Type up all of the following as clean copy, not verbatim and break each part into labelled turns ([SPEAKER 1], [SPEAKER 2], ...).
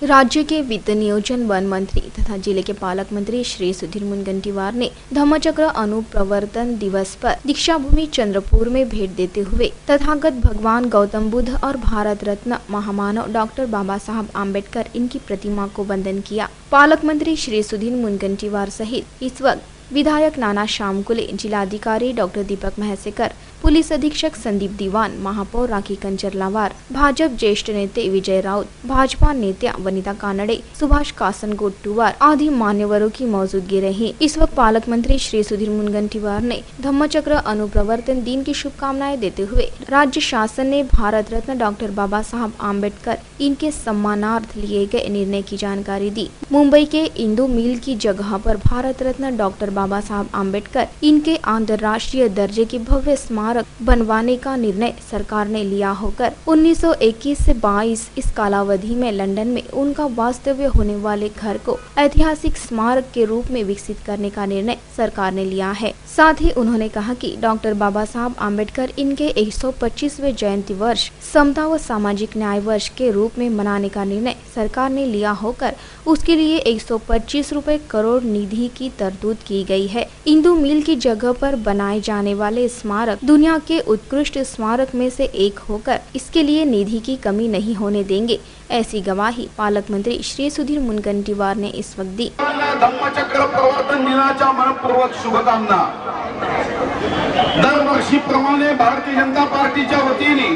[SPEAKER 1] राज्य के वित्त नियोजन वन मंत्री तथा जिले के पालक मंत्री श्री सुधीर मुनगंटीवार ने धम्मचक्र अनुप्रवर्तन दिवस पर दीक्षा भूमि चंद्रपुर में भेंट देते हुए तथागत भगवान गौतम बुद्ध और भारत रत्न महामानव डॉक्टर बाबा साहब आम्बेडकर इनकी प्रतिमा को वंदन किया। पालक मंत्री श्री सुधीर मुनगंटीवार सहित इस वक्त विधायक नाना श्यामकुले, जिलाधिकारी डॉक्टर दीपक महसेकर, पुलिस अधीक्षक संदीप दीवान, महापौर राखी कंचरलावार, भाजप ज्येष्ठ नेते विजय राउत, भाजपा नेत्या वनिता कानडे, सुभाष कासनगोटुवार आदि मान्यवरों की मौजूदगी रही। इस वक्त पालक मंत्री श्री सुधीर मुनगंटीवार ने धम्मचक्र अनुप्रवर्तन दिन की शुभकामनाएं देते हुए राज्य शासन ने भारत रत्न डॉक्टर बाबा साहब आम्बेडकर इनके सम्मानार्थ लिए गए निर्णय की जानकारी दी। मुंबई के इंदू मिल की जगह पर भारत रत्न डॉक्टर बाबा साहब आम्बेडकर इनके अंतर्राष्ट्रीय दर्जे की भव्य स्मारक बनवाने का निर्णय सरकार ने लिया होकर 1921 से 22 इस कालावधि में लंदन में उनका वास्तव्य होने वाले घर को ऐतिहासिक स्मारक के रूप में विकसित करने का निर्णय सरकार ने लिया है। साथ ही उन्होंने कहा कि डॉक्टर बाबा साहब आम्बेडकर इनके 125वें जयंती वर्ष समता व सामाजिक न्याय वर्ष के रूप में मनाने का निर्णय सरकार ने लिया होकर उसके लिए 125 करोड़ निधि की तरतूद की गई है। इंदू मिल की जगह पर बनाए जाने वाले स्मारक दुनिया के उत्कृष्ट स्मारक में से एक होकर इसके लिए निधि की कमी नहीं होने देंगे, ऐसी गवाही पालक मंत्री श्री सुधीर मुनगंटीवार ने इस वक्त दी।
[SPEAKER 2] धम्मचक्र प्रवर्तन दिनाच्या मनपूर्वक शुभकामना। दरवर्षीप्रमाणे भारतीय जनता पार्टीच्या वतीने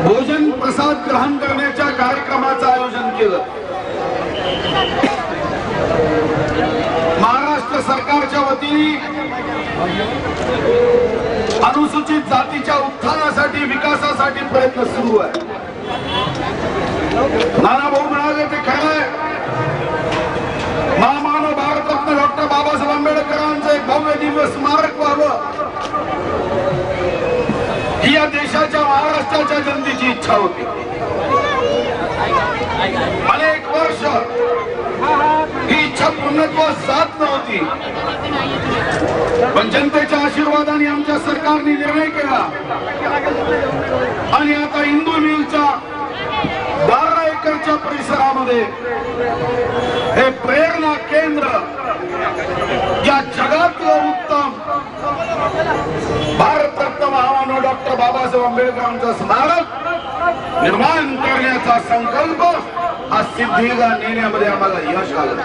[SPEAKER 2] भोजन प्रसाद ग्रहण करण्याच्या कार्यक्रमाचं आयोजन केलं। महाराष्ट्र सरकारच्या वतीने अनुसूचित जातीच्या उत्थानासाठी विकासासाठी प्रयत्न सुरू आहे। नाना भाऊ म्हणाले ते खरं आहे। महामानव भारतरत्न डॉक्टर बाबासाहेब आंबेडकरांचं एक भव्य दिव्य स्मारक व्हावं ही या देशाच्या महाराष्ट्राच्या जनतेची इच्छा होती। अनेक वर्ष ही इच्छा पूर्णत्वास जात नव्हती, पण जनतेच्या आशीर्वादाने आमच्या सरकारने निर्णय केला आणि आता इंदू मिलच्या 12 एकरच्या परिसरामध्ये हे प्रेरणा केंद्र या जगातलं उत्तम भारतरत्न महामानव डॉक्टर बाबासाहेब आंबेडकरांचं स्मारक निर्माण करण्याचा संकल्प हा सिद्धीला नेण्यामध्ये आम्हाला यश आलं।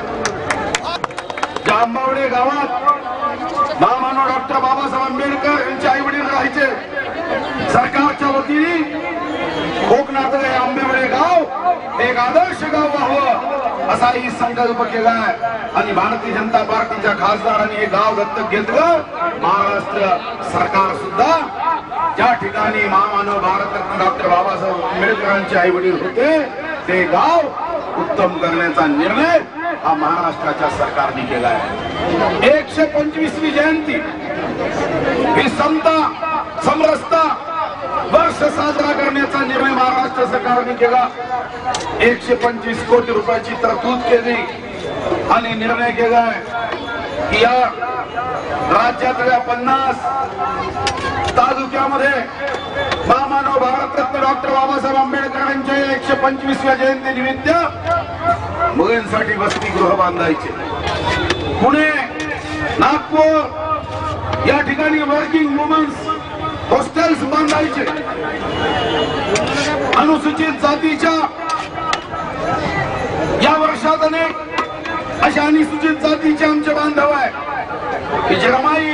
[SPEAKER 2] जांभवडे गावात महामानव डॉक्टर बाबासाहेब आंबेडकर यांचे आई वडील राहायचे। सरकारच्या वतीने कोकणातलं हे आंबेवडे गाव एक आदर्श गाव व्हावं असाही संकल्प केलाय आणि भारतीय जनता पार्टीच्या खासदारांनी हे गाव दत्तक घेतलं। महाराष्ट्र सरकार सुद्धा ज्या ठिकाणी महामानव भारतरत्न डॉक्टर बाबासाहेब आंबेडकरांचे आई वडील होते ते गाव उत्तम करण्याचा निर्णय हा महाराष्ट्राच्या सरकारने केला आहे। 125वी जयंती ही समता समरसता वर्ष साजरा करण्याचा निर्णय महाराष्ट्र सरकारने केला। 125 कोटी रुपयाची तरतूद केली आणि निर्णय केलाय की या राज्यातल्या 50 तालुक्यामध्ये महामानव भारतरत्न डॉक्टर बाबासाहेब आंबेडकरांच्या 125व्या जयंती निमित्त मुलांसाठी वसतिगृह बांधायचे। पुणे, नागपूर या ठिकाणी वर्किंग वुमन्स हॉस्टेल्स बांधायचे। अनुसूचित जातीच्या या वर्षात अनेक अशा अनुसूचित जातीचे आमचे बांधव आहे की जे रमाई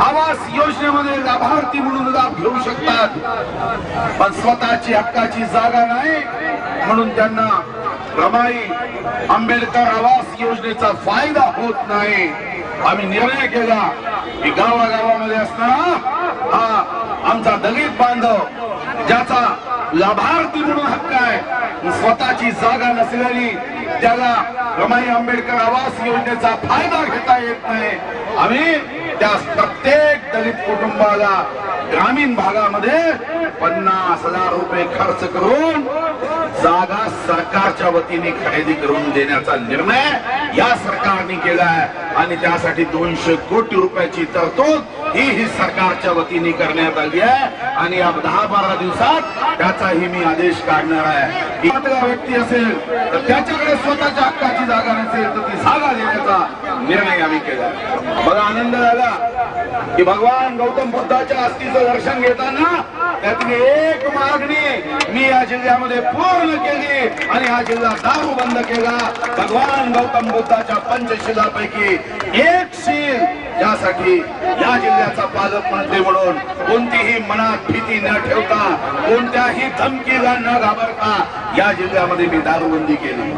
[SPEAKER 2] आवास योजनेमध्ये लाभार्थी म्हणून लाभ घेऊ शकतात, पण स्वतःची हक्काची जागा नाही म्हणून त्यांना रमाई आंबेडकर आवास योजनेचा फायदा होत नाही। आम्ही निर्णय केला की गावागावामध्ये असणारा हा आमचा दलित बांधव ज्याचा लाभार्थी म्हणून हक्क आहे, स्वतःची जागा नसलेली त्याला रमाई आंबेडकर आवास योजनेचा फायदा घेता येत नाही। आम्ही त्या प्रत्येक दलित कुटुंबाला ग्रामीण भागामध्ये 50,000 रुपये खर्च करून जागा सरकारच्या वतीने खरेदी करून देण्याचा निर्णय या सरकारने केला आहे आणि त्यासाठी 200 कोटी रुपयाची तरतूद ही सरकारच्या वतीने करण्यात आली आहे आणि या 10-12 दिवसात त्याचाही मी आदेश काढणार आहे की व्यक्ती असेल तर त्याच्याकडे स्वतःच्या हक्काची जागा नसेल तर ती जागा देण्याचा निर्णय आम्ही केला। बघा आनंद झाला की भगवान गौतम बुद्धाच्या अस्थीचं दर्शन घेताना त्यातली एक मागणी मी या जिल्ह्यामध्ये पूर्ण केली आणि हा जिल्हा दारू बंद केला। भगवान गौतम बुद्धाच्या पंचशिलापैकी एक शील यासाठी या जिल्ह्याचा पालकमंत्री म्हणून कोणतीही मनात भीती न ठेवता कोणत्याही धमकीला न घाबरता या जिल्ह्यामध्ये मी दारूबंदी केली।